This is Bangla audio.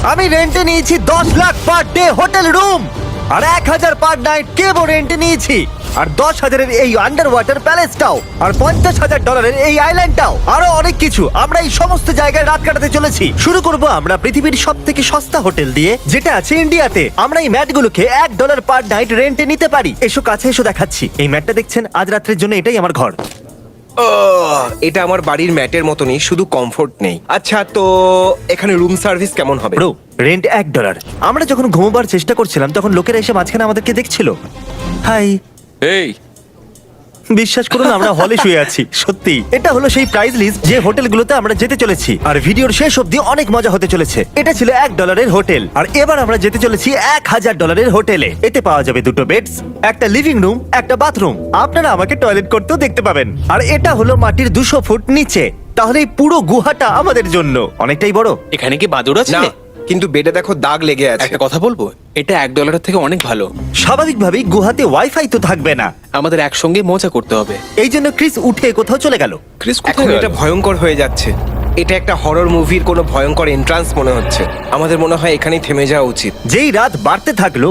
আমি রেন্টে নিয়েছি 10 lakh per day hotel room, আর 1000 পার নাইট কেবল রেন্টে নিয়েছি, আর 10,000-এর এই আন্ডার ওয়াটার প্যালেসটাও, আর $50,000 এই আইল্যান্ডটাও, আরো অনেক কিছু। আমরা এই সমস্ত জায়গায় রাত কাটাতে চলেছি। শুরু করব আমরা পৃথিবীর সব থেকে সস্তা হোটেল দিয়ে, যেটা আছে ইন্ডিয়াতে। আমরা এই ম্যাটগুলোকে $1 পার নাইট রেন্টে নিতে পারি। এসো কাছে এসো, দেখাচ্ছি। এই ম্যাটটা দেখছেন, আজ রাত্রের জন্য এটাই আমার ঘর। এটা আমার বাড়ির ম্যাটের মতনই, শুধু কমফোর্ট নেই। আচ্ছা, তো এখানে রুম সার্ভিস কেমন হবে? Bro, rent $1। আমরা যখন ঘুমোবার চেষ্টা করছিলাম তখন লোকেরা এসে মাঝখানে আমাদেরকে দেখছিল। হাই, এই বিশ্বাস করুন আমরা হলে শুয়ে আছি। সত্যি এটা হলো সেই প্রাইস লিস্ট যে হোটেলগুলোতে আমরা যেতে চলেছি, আর ভিডিওর শেষ অবধি অনেক মজা হতে চলেছে। এটা ছিল $1 হোটেল, আর এবার আমরা যেতে চলেছি $1,000 হোটেলে। এতে পাওয়া যাবে 2টো বেডস, একটা লিভিং রুম, একটা বাথরুম। আপনারা আমাকে টয়লেট করতেও দেখতে পাবেন। আর এটা হলো মাটির 200 ফুট নিচে। তাহলে এই পুরো গুহাটা আমাদের জন্য অনেকটাই বড়। এখানে কি বাদুড় আছে? না, কিন্তু বেডে দেখো দাগ লেগে আছে। একটা কথা বলবো, এটা $1 থেকে অনেক ভালো। স্বাভাবিকভাবেই গুহাতে ওয়াইফাই তো থাকবে না, আমাদের একসঙ্গে মজা করতে হবে। এই জন্য ক্রিস উঠে কোথাও চলে গেল। ক্রিস এখন কোথায় এটা গেল? ভয়ঙ্কর হয়ে যাচ্ছে। এটা একটা হরর মুভির কোনো ভয়ঙ্কর এন্ট্রান্স মনে হচ্ছে। আমাদের মনে হয় এখানেই থেমে যাওয়া উচিত। যেই রাত বাড়তে থাকলো